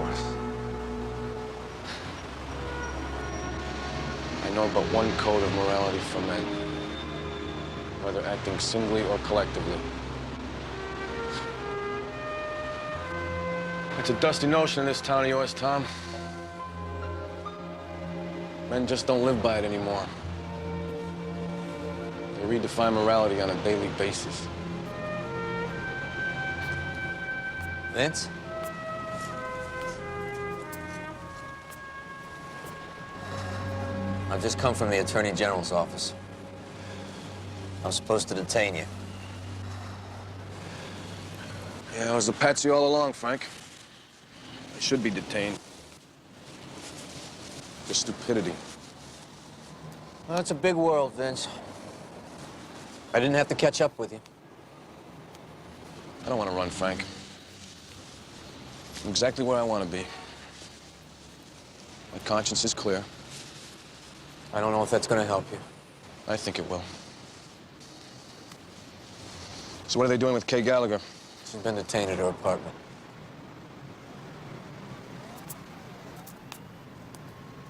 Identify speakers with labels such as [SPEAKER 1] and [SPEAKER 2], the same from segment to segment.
[SPEAKER 1] us. I know but one code of morality for men, whether acting singly or collectively. It's a dusty notion in this town of yours, Tom. Men just don't live by it anymore. They redefine morality on a daily basis.
[SPEAKER 2] Vince? I've just come from the Attorney General's office. I'm supposed to detain you.
[SPEAKER 1] Yeah, I was a patsy all along, Frank. I should be detained. For stupidity.
[SPEAKER 2] Well, it's a big world, Vince. I didn't have to catch up with you.
[SPEAKER 1] I don't want to run, Frank. I'm exactly where I want to be. My conscience is clear.
[SPEAKER 2] I don't know if that's going to help you.
[SPEAKER 1] I think it will. So what are they doing with Kay Gallagher?
[SPEAKER 2] She's been detained at her apartment.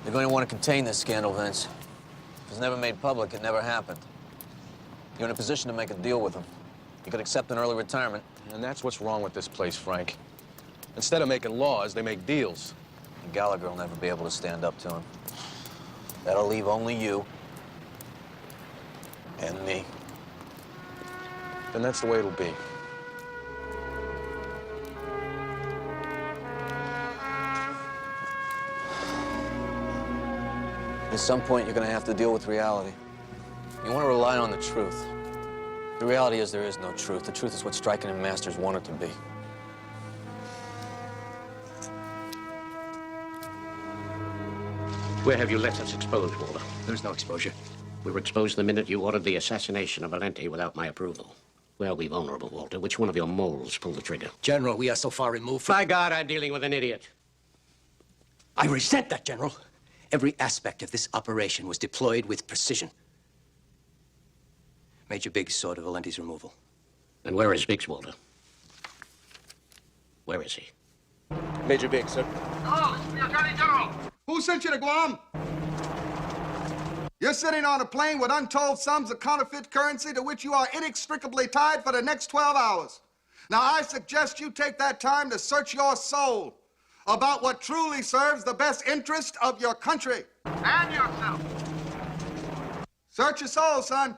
[SPEAKER 2] They're going to want to contain this scandal, Vince. If it's never made public, it never happened. You're in a position to make a deal with them. You could accept an early retirement.
[SPEAKER 1] And that's what's wrong with this place, Frank. Instead of making laws, they make deals.
[SPEAKER 2] And Gallagher will never be able to stand up to him. That'll leave only you and me.
[SPEAKER 1] Then that's the way it'll be.
[SPEAKER 2] At some point, you're going to have to deal with reality. You want to rely on the truth. The reality is there is no truth. The truth is what Stryker and Masters want it to be.
[SPEAKER 3] Where have you let us expose, Walter?
[SPEAKER 4] There's no exposure.
[SPEAKER 3] We were exposed the minute you ordered the assassination of Valenti without my approval. Well, be vulnerable, Walter. Which one of your moles pulled the trigger?
[SPEAKER 4] General, we are so far removed from...
[SPEAKER 3] By God, I'm dealing with an idiot.
[SPEAKER 4] I resent that, General. Every aspect of this operation was deployed with precision. Major Biggs saw to Valenti's removal.
[SPEAKER 3] And where is Biggs, Walter? Where is he?
[SPEAKER 1] Major Biggs, sir.
[SPEAKER 5] Hello, this is the Attorney General. Who sent you to Guam? You're sitting on a plane with untold sums of counterfeit currency to which you are inextricably tied for the next 12 hours. Now, I suggest you take that time to search your soul about what truly serves the best interest of your country and yourself. Search your soul, son.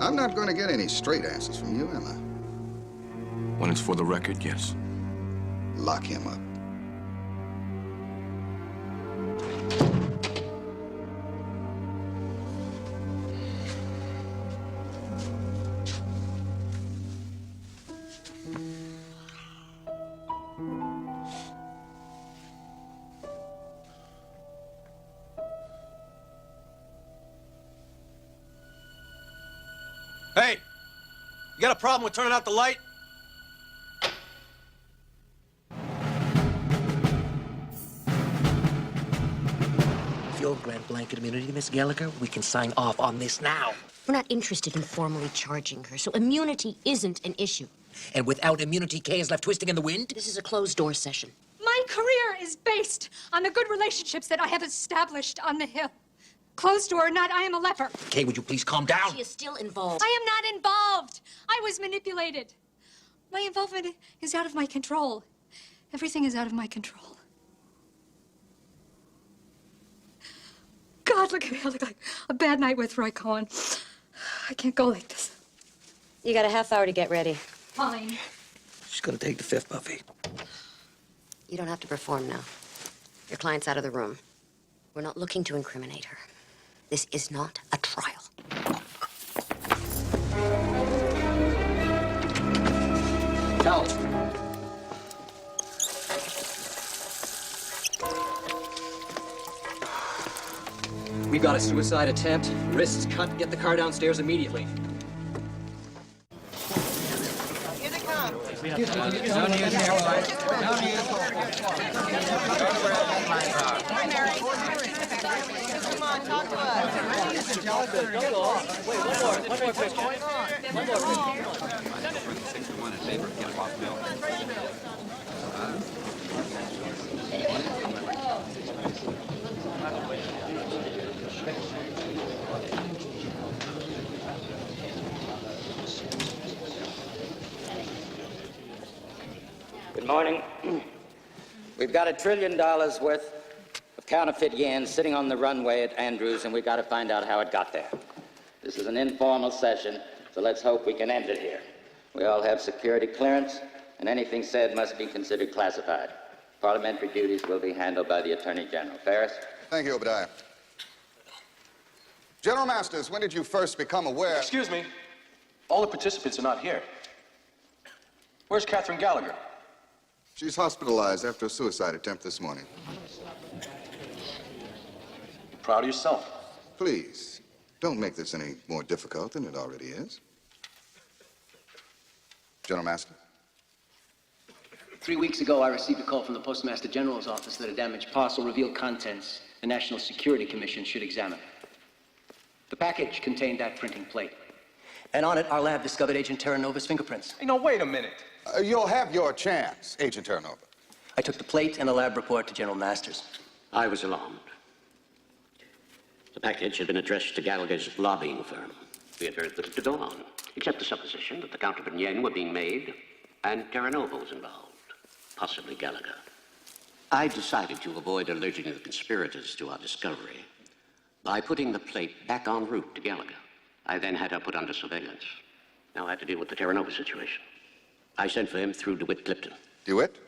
[SPEAKER 5] I'm not going to get any straight answers from you, am I?
[SPEAKER 1] When it's for the record, yes.
[SPEAKER 5] Lock him up.
[SPEAKER 1] Hey! You got a problem with turning out the light?
[SPEAKER 6] If you'll grant blanket immunity, Miss Gallagher, we can sign off on this now.
[SPEAKER 7] We're not interested in formally charging her, so immunity isn't an issue.
[SPEAKER 6] And without immunity, Kay is left twisting in the wind?
[SPEAKER 7] This is a closed-door session.
[SPEAKER 8] My career is based on the good relationships that I have established on the Hill. Closed door or not, I am a leper.
[SPEAKER 6] Kay, would you please calm down?
[SPEAKER 7] She is still involved.
[SPEAKER 8] I am not involved. I was manipulated. My involvement is out of my control. Everything is out of my control. God, look at me. I look like a bad night with Roy Cohen. I can't go like this.
[SPEAKER 7] You got a half hour to get ready.
[SPEAKER 8] Fine.
[SPEAKER 6] She's gonna take the fifth, Buffy.
[SPEAKER 7] You don't have to perform now. Your client's out of the room. We're not looking to incriminate her. This is not a trial.
[SPEAKER 4] Towel. We've got a suicide attempt. Wrists cut. Get the car downstairs immediately.
[SPEAKER 9] Here they come. Come on, talk to us.
[SPEAKER 10] Good morning. We've got $1 trillion worth of counterfeit yen sitting on the runway at Andrews, and we've got to find out how it got there. This is an informal session, so let's hope we can end it here. We all have security clearance, and anything said must be considered classified. Parliamentary duties will be handled by the Attorney General. Ferris?
[SPEAKER 5] Thank you, Obadiah. General Masters, when did you first become aware...
[SPEAKER 11] Excuse me. All the participants are not here. Where's Catherine Gallagher?
[SPEAKER 5] She's hospitalized after a suicide attempt this morning.
[SPEAKER 11] Proud of yourself.
[SPEAKER 5] Please, don't make this any more difficult than it already is. General Master?
[SPEAKER 12] 3 weeks ago, I received a call from the Postmaster General's office that a damaged parcel revealed contents the National Security Commission should examine. The package contained that printing plate. And on it, our lab discovered Agent Terranova's fingerprints.
[SPEAKER 11] Hey, no, wait a minute.
[SPEAKER 5] You'll have your chance, Agent Terranova.
[SPEAKER 12] I took the plate and the lab report to General Masters.
[SPEAKER 3] I was alarmed. The package had been addressed to Gallagher's lobbying firm. We had very little to go on, except the supposition that the counterfeit yen were being made and Terranova was involved, possibly Gallagher. I decided to avoid alerting the conspirators to our discovery by putting the plate back en route to Gallagher. I then had her put under surveillance. Now I had to deal with the Terranova situation. I sent for him through DeWitt Clifton.
[SPEAKER 5] DeWitt?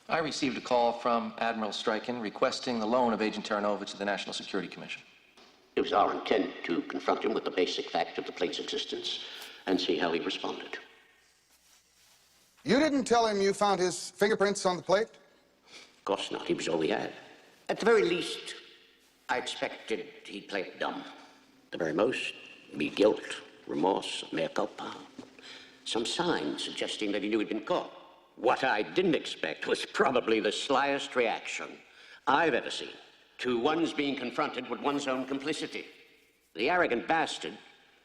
[SPEAKER 13] I received a call from Admiral Stryken requesting the loan of Agent Terranova to the National Security Commission.
[SPEAKER 3] It was our intent to confront him with the basic fact of the plate's existence and see how he responded.
[SPEAKER 5] You didn't tell him you found his fingerprints on the plate?
[SPEAKER 3] Of course not. He was all we had. At the very least, I expected he'd play it dumb. At the very most, be guilt, remorse, mea culpa. Some signs suggesting that he knew he'd been caught. What I didn't expect was probably the slyest reaction I've ever seen to one's being confronted with one's own complicity. The arrogant bastard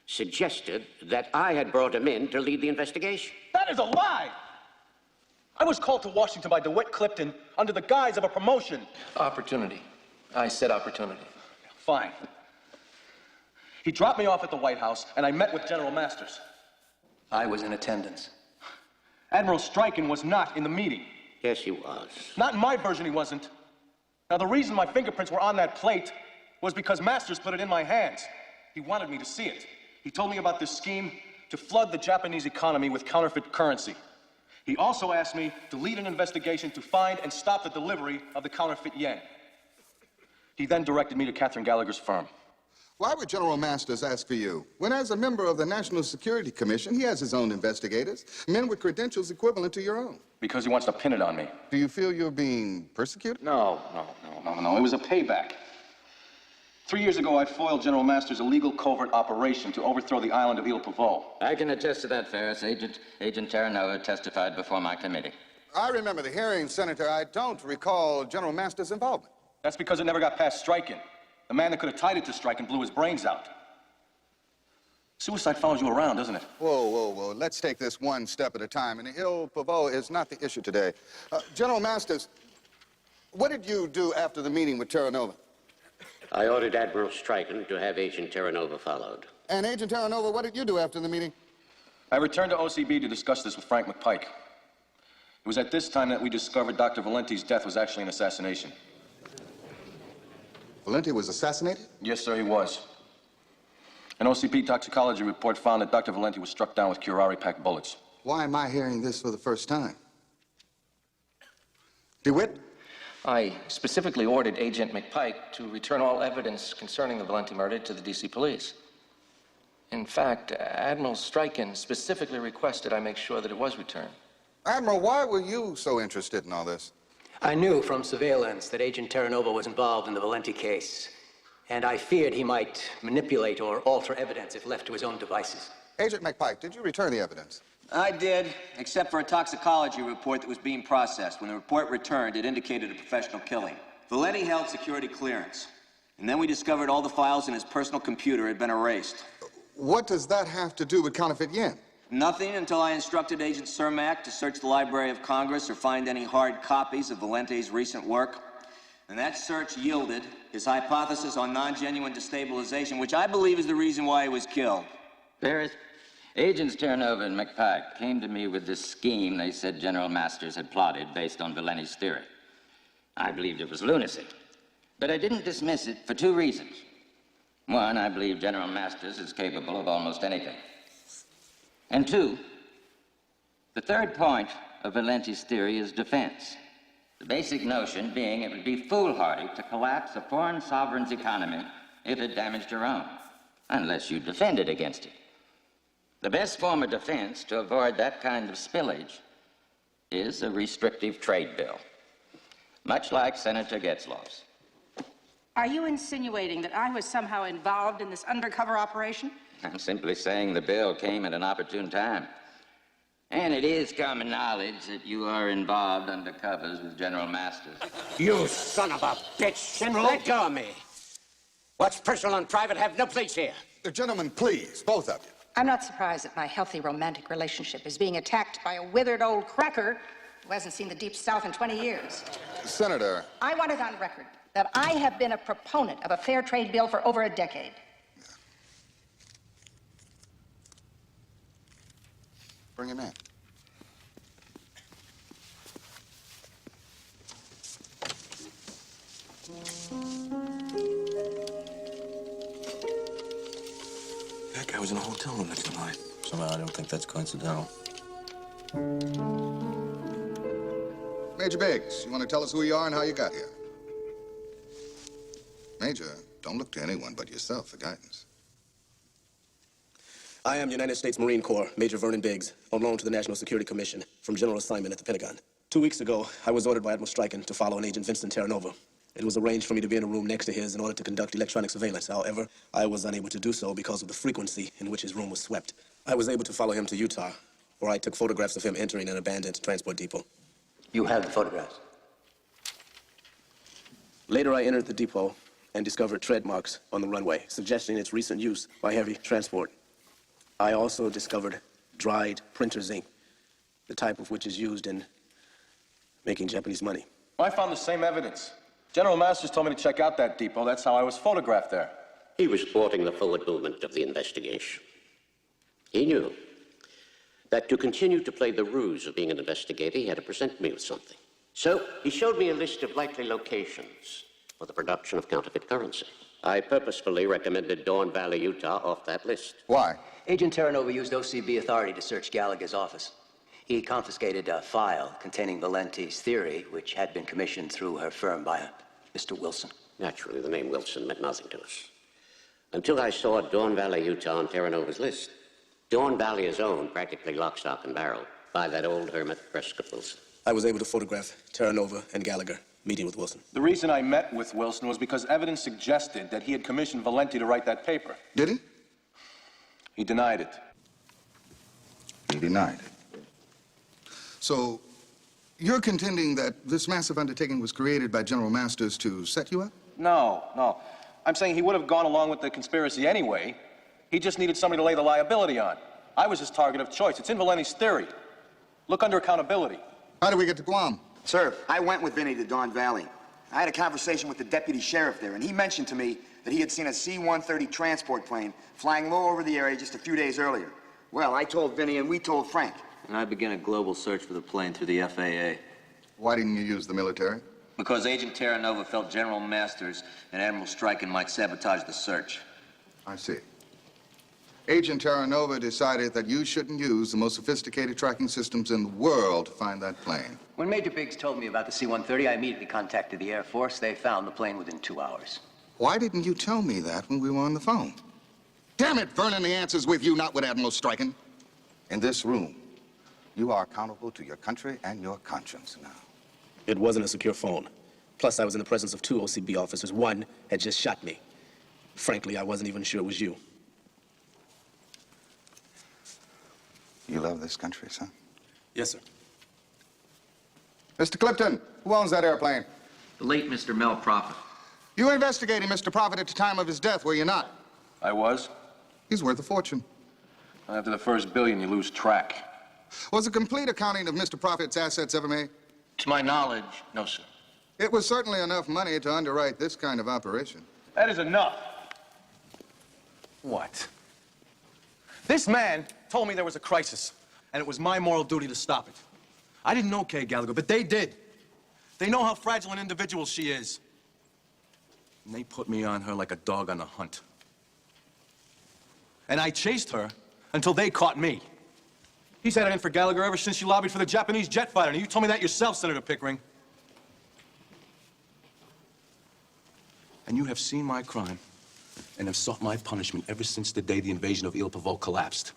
[SPEAKER 3] suggested that I had brought him in to lead the investigation.
[SPEAKER 11] That is a lie! I was called to Washington by DeWitt Clifton under the guise of a promotion.
[SPEAKER 13] Opportunity. I said opportunity.
[SPEAKER 11] Fine. He dropped me off at the White House, and I met with General Masters.
[SPEAKER 12] I was in attendance.
[SPEAKER 11] Admiral Stryken was not in the meeting.
[SPEAKER 3] Yes, he was.
[SPEAKER 11] Not in my version, he wasn't. Now, the reason my fingerprints were on that plate was because Masters put it in my hands. He wanted me to see it. He told me about this scheme to flood the Japanese economy with counterfeit currency. He also asked me to lead an investigation to find and stop the delivery of the counterfeit yen. He then directed me to Catherine Gallagher's firm.
[SPEAKER 5] Why would General Masters ask for you, when as a member of the National Security Commission, he has his own investigators, men with credentials equivalent to your own?
[SPEAKER 11] Because he wants to pin it on me.
[SPEAKER 5] Do you feel you're being persecuted?
[SPEAKER 11] No. It was a payback. 3 years ago, I foiled General Masters' illegal covert operation to overthrow the island of Ile Pavot.
[SPEAKER 10] I can attest to that, Ferris. Agent Terranova testified before my committee.
[SPEAKER 5] I remember the hearing, Senator. I don't recall General Masters' involvement.
[SPEAKER 11] That's because it never got past Stryken. The man that could have tied it to Stryken blew his brains out. Suicide follows you around, doesn't it?
[SPEAKER 5] Whoa. Let's take this one step at a time. And Ile Pavot is not the issue today. General Masters, what did you do after the meeting with Terranova?
[SPEAKER 3] I ordered Admiral Stryken to have Agent Terranova followed.
[SPEAKER 5] And Agent Terranova, what did you do after the meeting?
[SPEAKER 11] I returned to OCB to discuss this with Frank McPike. It was at this time that we discovered Dr. Valenti's death was actually an assassination.
[SPEAKER 5] Valenti was assassinated?
[SPEAKER 11] Yes, sir, he was. An OCP toxicology report found that Dr. Valenti was struck down with curare-packed bullets.
[SPEAKER 5] Why am I hearing this for the first time? DeWitt?
[SPEAKER 13] I specifically ordered Agent McPike to return all evidence concerning the Valenti murder to the D.C. police. In fact, Admiral Stryken specifically requested I make sure that it was returned.
[SPEAKER 5] Admiral, why were you so interested in all this?
[SPEAKER 12] I knew from surveillance that Agent Terranova was involved in the Valenti case, and I feared he might manipulate or alter evidence if left to his own devices.
[SPEAKER 5] Agent McPike, did you return the evidence?
[SPEAKER 14] I did, except for a toxicology report that was being processed. When the report returned, it indicated a professional killing. Valenti held security clearance. And then we discovered all the files in his personal computer had been erased.
[SPEAKER 5] What does that have to do with counterfeit yen?
[SPEAKER 14] Nothing until I instructed Agent Cermak to search the Library of Congress or find any hard copies of Valenti's recent work. And that search yielded his hypothesis on non-genuine destabilization, which I believe is the reason why he was killed.
[SPEAKER 10] Ferris, Agents Terranova and McPike came to me with this scheme they said General Masters had plotted based on Valenti's theory. I believed it was lunacy, but I didn't dismiss it for two reasons. One, I believe General Masters is capable of almost anything. And two, the third point of Valenti's theory is defense. The basic notion being it would be foolhardy to collapse a foreign sovereign's economy if it damaged your own, unless you defended against it. The best form of defense to avoid that kind of spillage is a restrictive trade bill, much like Senator Getzlow's.
[SPEAKER 15] Are you insinuating that I was somehow involved in this undercover operation?
[SPEAKER 10] I'm simply saying the bill came at an opportune time. And it is common knowledge that you are involved under covers with General Masters.
[SPEAKER 3] You son of a bitch!
[SPEAKER 6] General,
[SPEAKER 3] Let go of me! What's personal and private have no place here.
[SPEAKER 5] Gentlemen, please, both of you.
[SPEAKER 15] I'm not surprised that my healthy romantic relationship is being attacked by a withered old cracker who hasn't seen the Deep South in 20 years.
[SPEAKER 5] Senator.
[SPEAKER 15] I want it on record that I have been a proponent of a fair trade bill for over a decade.
[SPEAKER 5] Bring him in.
[SPEAKER 1] That guy was in a hotel room next to mine. Somehow I don't think that's coincidental.
[SPEAKER 5] Major Biggs, you want to tell us who you are and how you got here? Major, don't look to anyone but yourself for guidance.
[SPEAKER 6] I am United States Marine Corps Major Vernon Biggs, on loan to the National Security Commission from general assignment at the Pentagon. 2 weeks ago, I was ordered by Admiral Stryken to follow an Agent Vincent Terranova. It was arranged for me to be in a room next to his in order to conduct electronic surveillance. However, I was unable to do so because of the frequency in which his room was swept. I was able to follow him to Utah, where I took photographs of him entering an abandoned transport depot.
[SPEAKER 12] You have the photographs?
[SPEAKER 6] Later, I entered the depot and discovered tread marks on the runway, suggesting its recent use by heavy transport. I also discovered dried printer's ink, the type of which is used in making Japanese money.
[SPEAKER 11] I found the same evidence. General Masters told me to check out that depot. That's how I was photographed there.
[SPEAKER 3] He was thwarting the forward movement of the investigation. He knew that to continue to play the ruse of being an investigator, he had to present me with something. So he showed me a list of likely locations for the production of counterfeit currency. I purposefully recommended Dawn Valley, Utah, off that list.
[SPEAKER 5] Why?
[SPEAKER 12] Agent Terranova used OCB authority to search Gallagher's office. He confiscated a file containing Valenti's theory, which had been commissioned through her firm by a Mr. Wilson.
[SPEAKER 3] Naturally, the name Wilson meant nothing to us. Until I saw Dawn Valley, Utah on Terranova's list. Dawn Valley is owned practically lock, stock, and barrel by that old hermit, Prescott Wilson.
[SPEAKER 6] I was able to photograph Terranova and Gallagher meeting with Wilson.
[SPEAKER 11] The reason I met with Wilson was because evidence suggested that he had commissioned Valenti to write that paper.
[SPEAKER 5] Did he?
[SPEAKER 11] He denied it.
[SPEAKER 5] He denied it. So, you're contending that this massive undertaking was created by General Masters to set you up?
[SPEAKER 11] No. I'm saying he would have gone along with the conspiracy anyway. He just needed somebody to lay the liability on. I was his target of choice. It's in Valenti's theory. Look under accountability.
[SPEAKER 5] How did we get to Guam?
[SPEAKER 16] Sir, I went with Vinnie to Dawn Valley. I had a conversation with the deputy sheriff there, and he mentioned to me that he had seen a C-130 transport plane flying low over the area just a few days earlier. Well, I told Vinnie, and we told Frank.
[SPEAKER 14] And I began a global search for the plane through the FAA.
[SPEAKER 5] Why didn't you use the military?
[SPEAKER 14] Because Agent Terranova felt General Masters and Admiral Stryken might sabotage the search.
[SPEAKER 5] I see. Agent Terranova decided that you shouldn't use the most sophisticated tracking systems in the world to find that plane.
[SPEAKER 12] When Major Biggs told me about the C-130, I immediately contacted the Air Force. They found the plane within 2 hours.
[SPEAKER 5] Why didn't you tell me that when we were on the phone? Damn it, Vernon, the answer's with you, not with Admiral Stryken. In this room, you are accountable to your country and your conscience now.
[SPEAKER 6] It wasn't a secure phone. Plus, I was in the presence of 2 OCB officers. One had just shot me. Frankly, I wasn't even sure it was you.
[SPEAKER 5] You love this country, son?
[SPEAKER 6] Yes, sir.
[SPEAKER 5] Mr. Clifton, who owns that airplane?
[SPEAKER 13] The late Mr. Mel Prophet.
[SPEAKER 5] You investigating Mr. Prophet at the time of his death, were you not?
[SPEAKER 11] I was.
[SPEAKER 5] He's worth a fortune.
[SPEAKER 11] After the first billion, you lose track.
[SPEAKER 5] Was a complete accounting of Mr. Prophet's assets ever made?
[SPEAKER 13] To my knowledge, no, sir.
[SPEAKER 5] It was certainly enough money to underwrite this kind of operation.
[SPEAKER 11] That is enough. What? This man told me there was a crisis, and it was my moral duty to stop it. I didn't know Kay Gallagher, but they did. They know how fragile an individual she is. And they put me on her like a dog on a hunt. And I chased her until they caught me. He's had it in for Gallagher ever since she lobbied for the Japanese jet fighter, and you told me that yourself, Senator Pickering. And you have seen my crime and have sought my punishment ever since the day the invasion of Ile Pavot collapsed.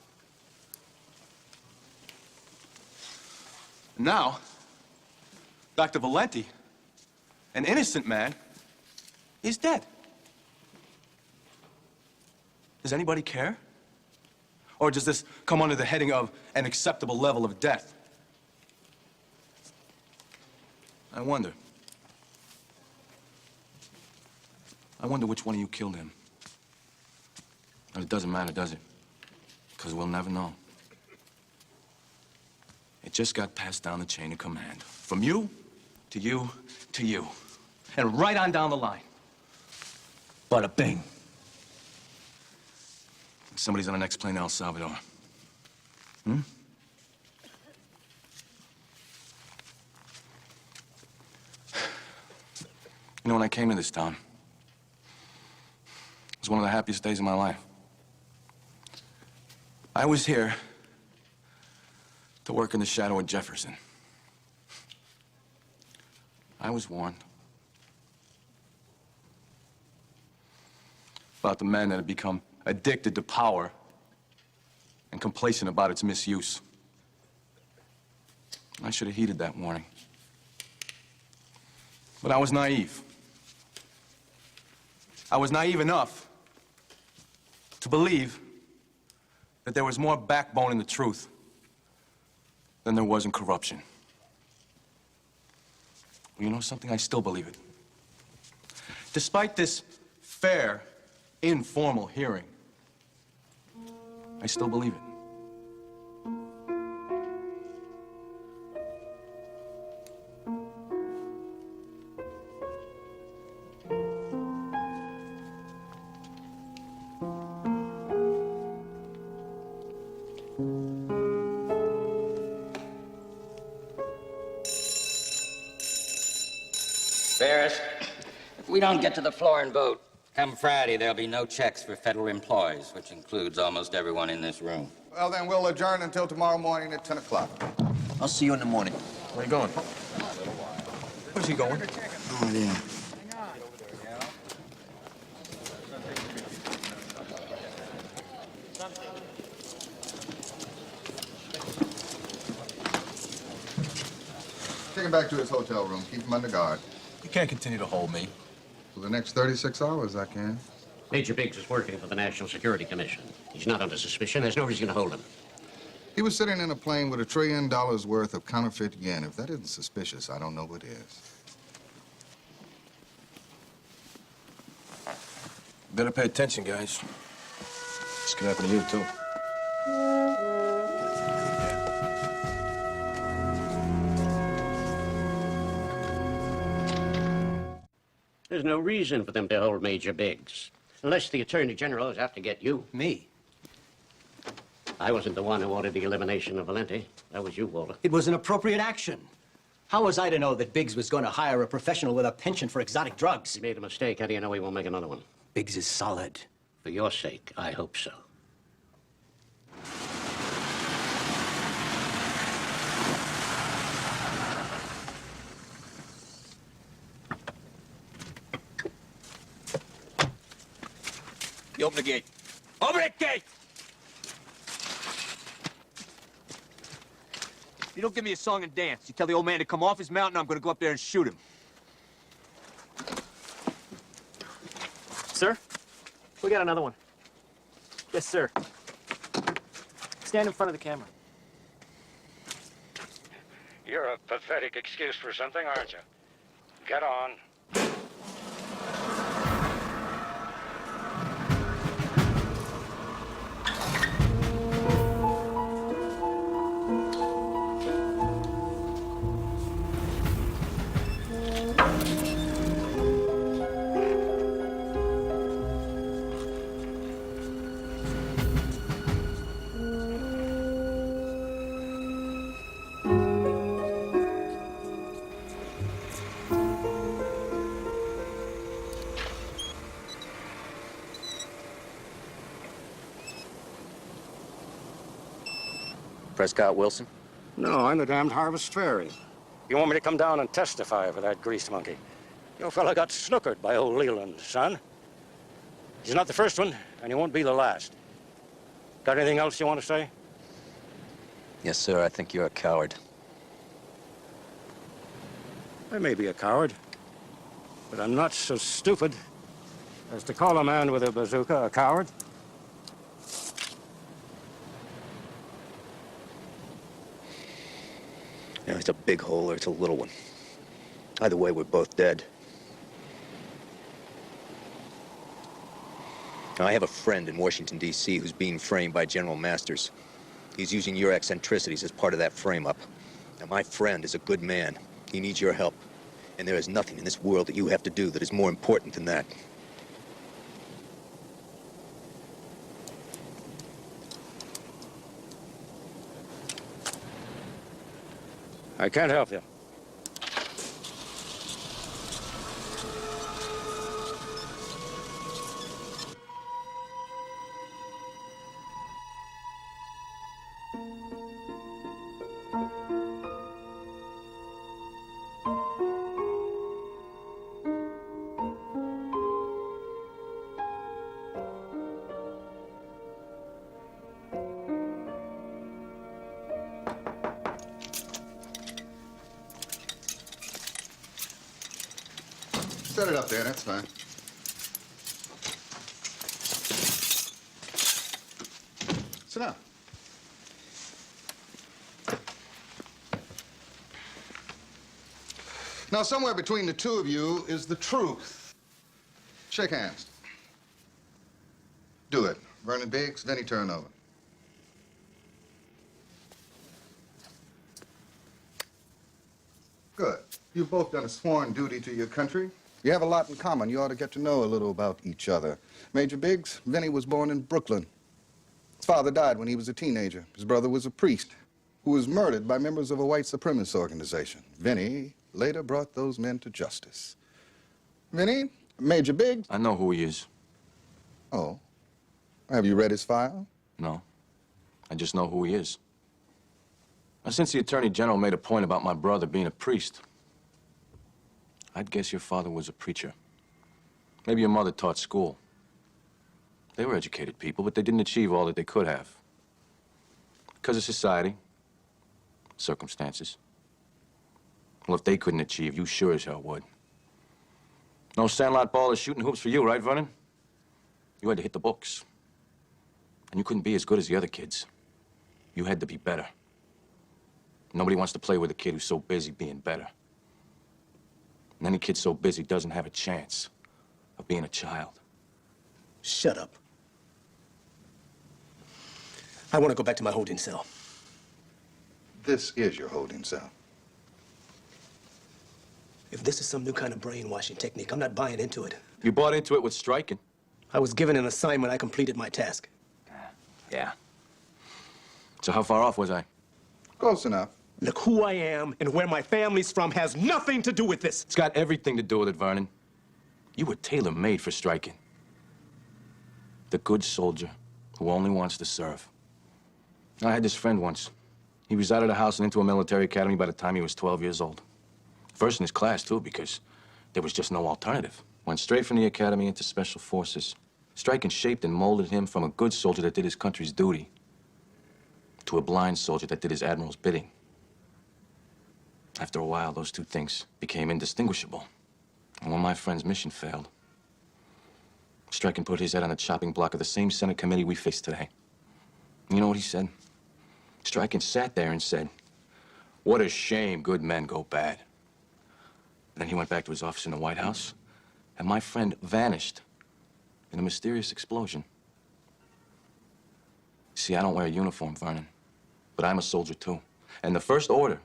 [SPEAKER 11] Now, Dr. Valenti, an innocent man, is dead. Does anybody care? Or does this come under the heading of an acceptable level of death? I wonder. I wonder which one of you killed him. But it doesn't matter, does it? Because we'll never know. It just got passed down the chain of command. From you, to you, to you. And right on down the line. Bada bing. Somebody's on the next plane to El Salvador. Hmm? You know, when I came to this town, it was one of the happiest days of my life. I was here to work in the shadow of Jefferson. I was warned about the men that had become addicted to power and complacent about its misuse. I should have heeded that warning. But I was naive. I was naive enough to believe that there was more backbone in the truth than there was in corruption. Well, you know something? I still believe it. Despite this fair, informal hearing, I still believe it.
[SPEAKER 10] Ferris, if we don't get to the floor and vote, come Friday, there'll be no checks for federal employees, which includes almost everyone in this room.
[SPEAKER 5] Well, then we'll adjourn until tomorrow morning at 10 o'clock.
[SPEAKER 4] I'll see you in the morning.
[SPEAKER 11] Where you going? Where's he going?
[SPEAKER 4] Oh, yeah.
[SPEAKER 5] Take him back to his hotel room. Keep him under guard.
[SPEAKER 11] You can't continue to hold me.
[SPEAKER 5] For the next 36 hours, I can.
[SPEAKER 3] Major Biggs is working for the National Security Commission. He's not under suspicion. There's no reason to hold him.
[SPEAKER 5] He was sitting in a plane with $1 trillion worth of counterfeit yen. If that isn't suspicious, I don't know what is.
[SPEAKER 1] Better pay attention, guys. This could happen to you, too.
[SPEAKER 3] There's no reason for them to hold Major Biggs. Unless the Attorney General is out to get you.
[SPEAKER 4] Me?
[SPEAKER 3] I wasn't the one who ordered the elimination of Valenti. That was you, Walter.
[SPEAKER 4] It was an appropriate action. How was I to know that Biggs was going to hire a professional with a penchant for exotic drugs?
[SPEAKER 3] He made a mistake. How do you know he won't make another one?
[SPEAKER 4] Biggs is solid.
[SPEAKER 3] For your sake, I hope so.
[SPEAKER 4] You open the gate. Open the gate!
[SPEAKER 17] You don't give me a song and dance. You tell the old man to come off his mountain, I'm gonna go up there and shoot him.
[SPEAKER 18] Sir? We got another one. Yes, sir. Stand in front of the camera.
[SPEAKER 19] You're a pathetic excuse for something, aren't you? Get on.
[SPEAKER 2] Prescott Wilson?
[SPEAKER 19] No, I'm the damned Harvest Fairy. You want me to come down and testify for that greased monkey? Your fella got snookered by old Leland, son. He's not the first one, and he won't be the last. Got anything else you want to say?
[SPEAKER 2] Yes, sir. I think you're a coward.
[SPEAKER 19] I may be a coward, but I'm not so stupid as to call a man with a bazooka a coward.
[SPEAKER 20] You know, it's a big hole or it's a little one. Either way, we're both dead. Now, I have a friend in Washington, D.C. who's being framed by General Masters. He's using your eccentricities as part of that frame-up. Now, my friend is a good man. He needs your help. And there is nothing in this world that you have to do that is more important than that.
[SPEAKER 19] I can't help you.
[SPEAKER 5] Set it up there, that's fine. Sit down. Now, somewhere between the two of you is the truth. Shake hands. Do it. Vernon Biggs, Vinnie Turnover. Good. You've both done a sworn duty to your country. You have a lot in common. You ought to get to know a little about each other. Major Biggs, Vinnie was born in Brooklyn. His father died when he was a teenager. His brother was a priest who was murdered by members of a white supremacist organization. Vinnie later brought those men to justice. Vinnie, Major Biggs...
[SPEAKER 13] I know who he is.
[SPEAKER 5] Oh. Have you read his file?
[SPEAKER 13] No. I just know who he is. Now, since the Attorney General made a point about my brother being a priest, I'd guess your father was a preacher. Maybe your mother taught school. They were educated people, but they didn't achieve all that they could have. Because of society, circumstances. Well, if they couldn't achieve, you sure as hell would. No sandlot ball or shooting hoops for you, right, Vernon? You had to hit the books. And you couldn't be as good as the other kids. You had to be better. Nobody wants to play with a kid who's so busy being better. And any kid so busy doesn't have a chance of being a child.
[SPEAKER 6] Shut up. I want to go back to my holding cell.
[SPEAKER 5] This is your holding cell.
[SPEAKER 6] If this is some new kind of brainwashing technique, I'm not buying into it.
[SPEAKER 13] You bought into it with striking.
[SPEAKER 6] I was given an assignment. I completed my task.
[SPEAKER 13] Yeah. So how far off was I?
[SPEAKER 5] Close enough.
[SPEAKER 6] Look, who I am and where my family's from has nothing to do with this.
[SPEAKER 13] It's got everything to do with it, Vernon. You were tailor-made for striking. The good soldier who only wants to serve. I had this friend once. He was out of the house and into a military academy by the time he was 12 years old. First in his class, too, because there was just no alternative. Went straight from the academy into special forces. Striking shaped and molded him from a good soldier that did his country's duty to a blind soldier that did his admiral's bidding. After a while, those two things became indistinguishable. And when my friend's mission failed, Striking put his head on the chopping block of the same Senate committee we face today. You know what he said? Striking sat there and said,
[SPEAKER 1] What a shame good men go bad. And then he went back to his office in the White House, and my friend vanished in a mysterious explosion. See, I don't wear a uniform, Vernon, but I'm a soldier too. And the first order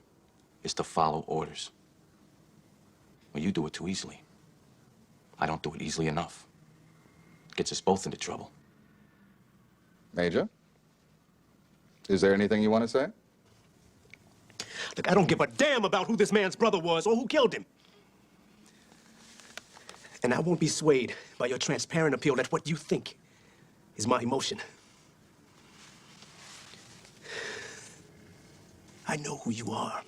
[SPEAKER 1] is to follow orders. Well, you do it too easily. I don't do it easily enough. It gets us both into trouble.
[SPEAKER 5] Major, is there anything you want to say?
[SPEAKER 6] Look, I don't give a damn about who this man's brother was or who killed him. And I won't be swayed by your transparent appeal that what you think is my emotion. I know who you are.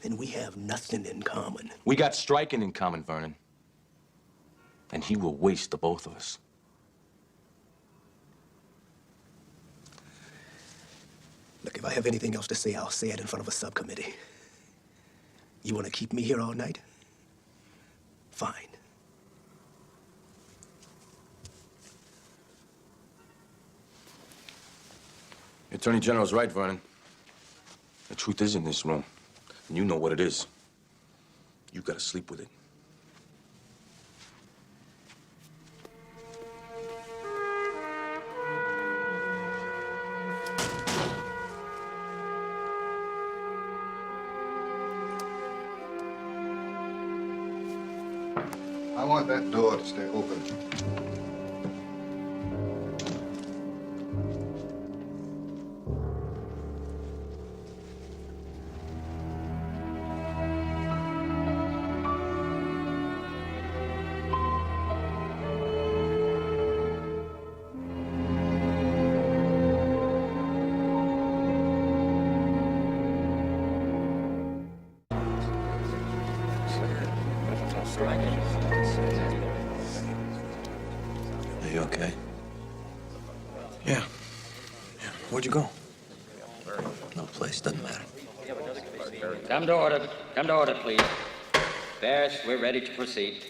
[SPEAKER 6] And we have nothing in common.
[SPEAKER 1] We got striking in common, Vernon. And he will waste the both of us.
[SPEAKER 6] Look, if I have anything else to say, I'll say it in front of a subcommittee. You want to keep me here all night? Fine.
[SPEAKER 1] The Attorney General's right, Vernon. The truth is in this room. And you know what it is. You gotta sleep with it.
[SPEAKER 5] I want that door to stay open.
[SPEAKER 1] Are you okay? Yeah. Where'd you go? No place, doesn't matter.
[SPEAKER 10] Come to order. Come to order, please. Ferris, we're ready to proceed.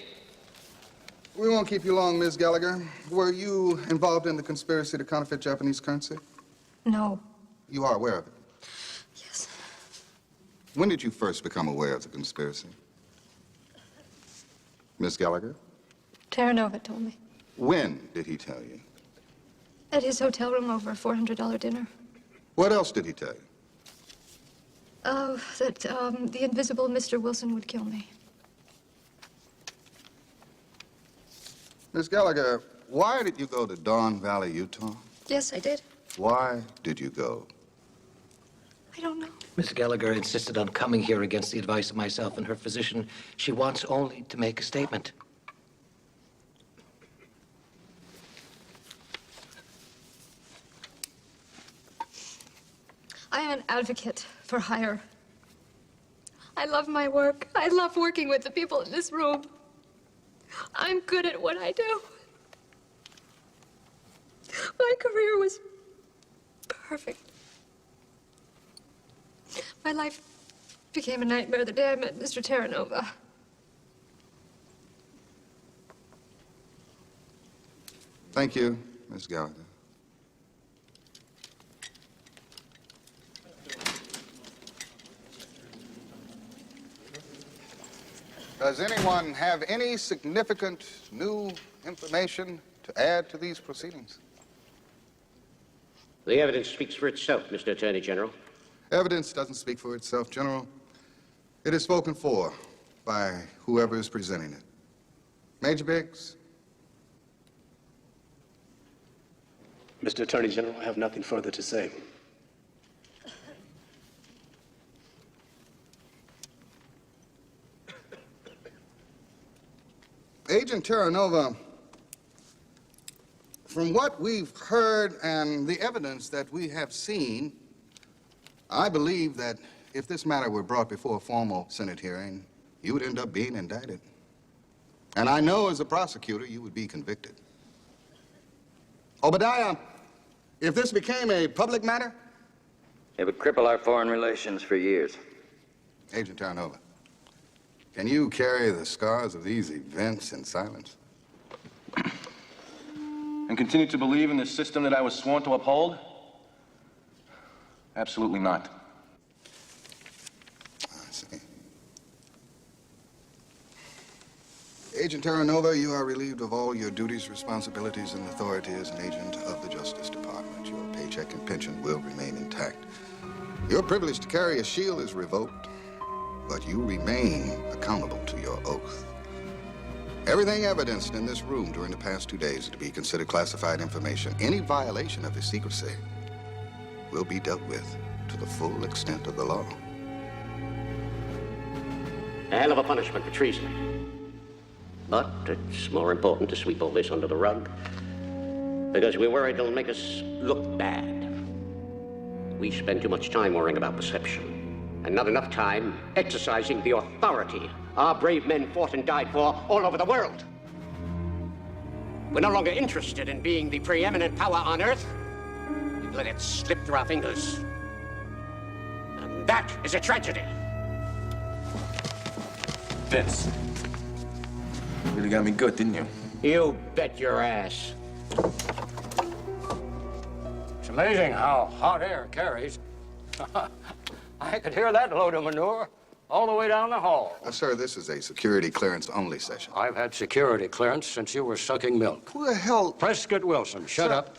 [SPEAKER 5] We won't keep you long, Ms. Gallagher. Were you involved in the conspiracy to counterfeit Japanese currency?
[SPEAKER 8] No.
[SPEAKER 5] You are aware of it?
[SPEAKER 8] Yes.
[SPEAKER 5] When did you first become aware of the conspiracy? Miss Gallagher?
[SPEAKER 8] Terranova told me.
[SPEAKER 5] When did he tell you?
[SPEAKER 8] At his hotel room over a $400 dinner.
[SPEAKER 5] What else did he tell you?
[SPEAKER 8] Oh, that the invisible Mr. Wilson would kill me.
[SPEAKER 5] Miss Gallagher, why did you go to Dawn Valley, Utah?
[SPEAKER 8] Yes, I did.
[SPEAKER 5] Why did you go?
[SPEAKER 8] I don't know.
[SPEAKER 4] Miss Gallagher insisted on coming here against the advice of myself and her physician. She wants only to make a statement.
[SPEAKER 8] I am an advocate for hire. I love my work. I love working with the people in this room. I'm good at what I do. My career was perfect. My life became a nightmare the day I met Mr. Terranova.
[SPEAKER 5] Thank you, Miss Gallagher. Does anyone have any significant new information to add to these proceedings?
[SPEAKER 3] The evidence speaks for itself, Mr. Attorney General.
[SPEAKER 5] Evidence doesn't speak for itself, General. It is spoken for by whoever is presenting it. Major Biggs?
[SPEAKER 6] Mr. Attorney General, I have nothing further to say.
[SPEAKER 5] Agent Terranova, from what we've heard and the evidence that we have seen, I believe that if this matter were brought before a formal Senate hearing, you would end up being indicted. And I know as a prosecutor, you would be convicted. Obadiah, if this became a public matter?
[SPEAKER 14] It would cripple our foreign relations for years.
[SPEAKER 5] Agent Terranova, can you carry the scars of these events in silence?
[SPEAKER 11] And continue to believe in the system that I was sworn to uphold? Absolutely not.
[SPEAKER 5] Agent Terranova, you are relieved of all your duties, responsibilities, and authority as an agent of the Justice Department. Your paycheck and pension will remain intact. Your privilege to carry a shield is revoked, but you remain accountable to your oath. Everything evidenced in this room during the past 2 days is to be considered classified information. Any violation of its secrecy will be dealt with to the full extent of the law.
[SPEAKER 3] A hell of a punishment for treason. But it's more important to sweep all this under the rug, because we're worried it'll make us look bad. We spend too much time worrying about perception, and not enough time exercising the authority our brave men fought and died for all over the world. We're no longer interested in being the preeminent power on Earth. We've let it slip through our fingers. And that is a tragedy.
[SPEAKER 1] Vince, you really got me good, didn't you?
[SPEAKER 3] You bet your ass.
[SPEAKER 19] It's amazing how hot air carries. I could hear that load of manure all the way down the hall.
[SPEAKER 5] Sir, this is a security clearance only session.
[SPEAKER 19] I've had security clearance since you were sucking milk.
[SPEAKER 5] Who the hell?
[SPEAKER 19] Prescott Wilson, shut up.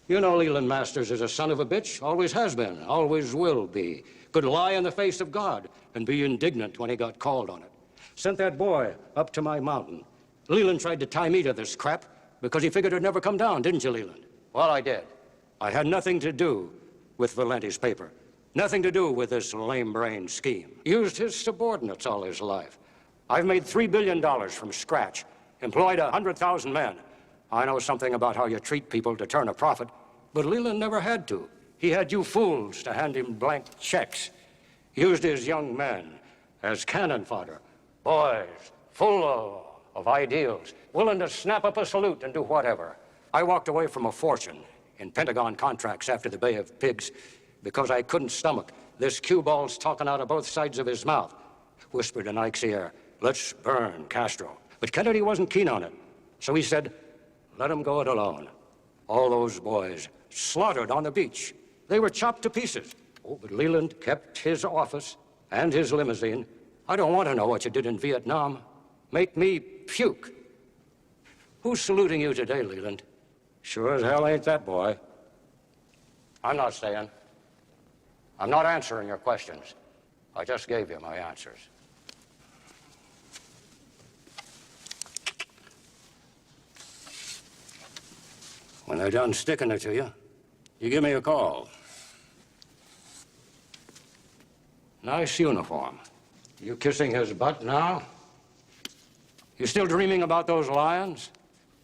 [SPEAKER 19] You know Leland Masters is a son of a bitch. Always has been, always will be. Could lie in the face of God and be indignant when he got called on it. Sent that boy up to my mountain. Leland tried to tie me to this crap because he figured it'd never come down, didn't you, Leland? Well, I did. I had nothing to do with Valenti's paper. Nothing to do with this lame-brained scheme. Used his subordinates all his life. I've made $3 billion from scratch, employed 100,000 men. I know something about how you treat people to turn a profit, but Leland never had to. He had you fools to hand him blank checks. Used his young men as cannon fodder. Boys full of ideals, willing to snap up a salute and do whatever. I walked away from a fortune in Pentagon contracts after the Bay of Pigs because I couldn't stomach this cue ball's talking out of both sides of his mouth. Whispered in Ike's ear, let's burn Castro. But Kennedy wasn't keen on it. So he said, let him go it alone. All those boys slaughtered on the beach. They were chopped to pieces. Oh, but Leland kept his office and his limousine. I don't want to know what you did in Vietnam. Make me puke. Who's saluting you today, Leland? Sure as hell ain't that boy. I'm not staying. I'm not answering your questions. I just gave you my answers. When they're done sticking it to you, you give me a call. Nice uniform. You kissing his butt now? You still dreaming about those lions?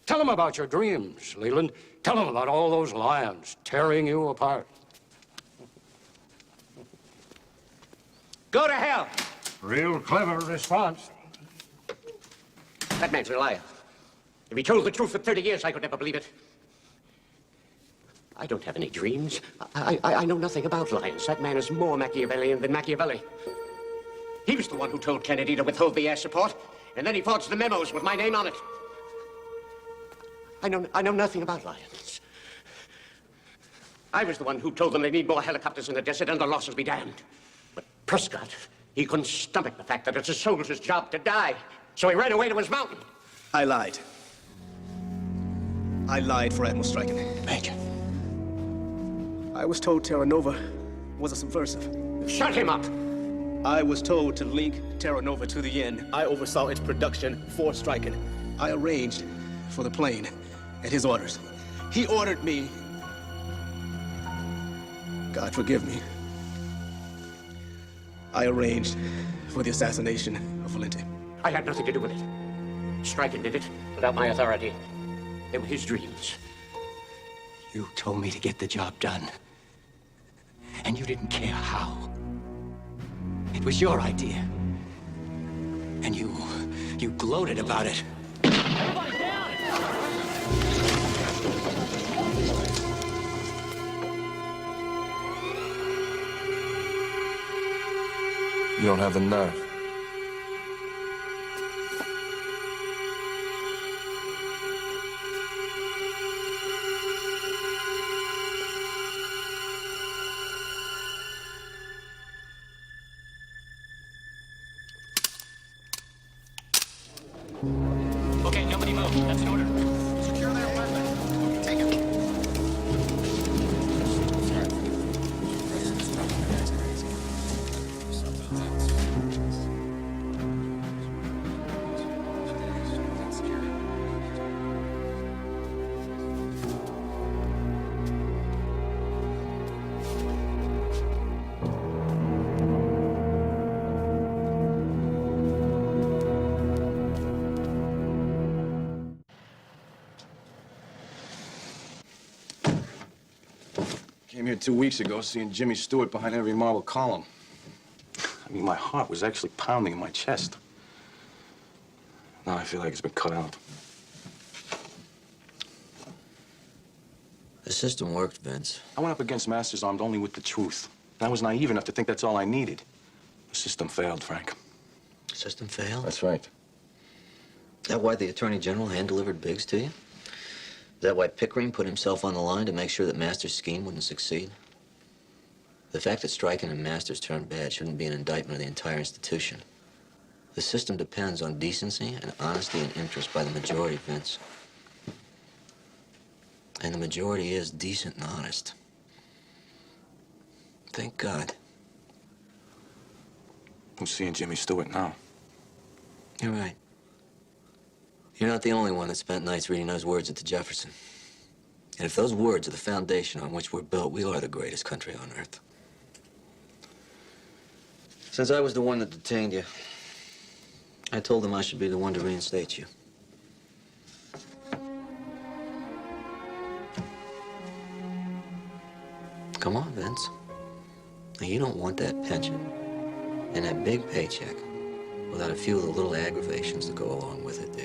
[SPEAKER 19] Tell him about your dreams, Leland. Tell him about all those lions tearing you apart.
[SPEAKER 3] Go to hell!
[SPEAKER 19] Real clever response.
[SPEAKER 3] That man's a liar. If he told the truth for 30 years, I could never believe it. I don't have any dreams. I know nothing about lions. That man is more Machiavellian than Machiavelli. He was the one who told Kennedy to withhold the air support, and then he forged the memos with my name on it. I know nothing about lions. I was the one who told them they need more helicopters in the desert and the losses be damned. But Prescott, he couldn't stomach the fact that it's a soldier's job to die, so he ran away to his mountain.
[SPEAKER 6] I lied. I lied for Admiral Strachan.
[SPEAKER 3] Major.
[SPEAKER 6] I was told Terranova was a subversive.
[SPEAKER 3] Shut him up!
[SPEAKER 6] I was told to link Terranova to the end. I oversaw its production for Strachan. I arranged for the plane at his orders. He ordered me. God forgive me. I arranged for the assassination of Valenti.
[SPEAKER 3] I had nothing to do with it. Strachan did it without my authority. They were his dreams.
[SPEAKER 4] You told me to get the job done. And you didn't care how. It was your idea. And you gloated about it.
[SPEAKER 18] Everybody down!
[SPEAKER 1] You don't have the nerve. Came here 2 weeks ago, seeing Jimmy Stewart behind every marble column. I mean, my heart was actually pounding in my chest. Now I feel like it's been cut out.
[SPEAKER 2] The system worked, Vince.
[SPEAKER 1] I went up against Masters armed only with the truth. And I was naive enough to think that's all I needed. The system failed, Frank.
[SPEAKER 2] The system failed?
[SPEAKER 1] That's right.
[SPEAKER 2] Is that why the Attorney General hand-delivered Biggs to you? Is that why Pickering put himself on the line to make sure that Masters' scheme wouldn't succeed? The fact that Stryken and Masters turned bad shouldn't be an indictment of the entire institution. The system depends on decency and honesty and interest by the majority, Vince. And the majority is decent and honest. Thank God.
[SPEAKER 1] Who's seeing Jimmy Stewart now?
[SPEAKER 2] You're right. You're not the only one that spent nights reading those words at the Jefferson. And if those words are the foundation on which we're built, we are the greatest country on earth. Since I was the one that detained you, I told them I should be the one to reinstate you. Come on, Vince. Now, you don't want that pension and that big paycheck without a few of the little aggravations that go along with it, do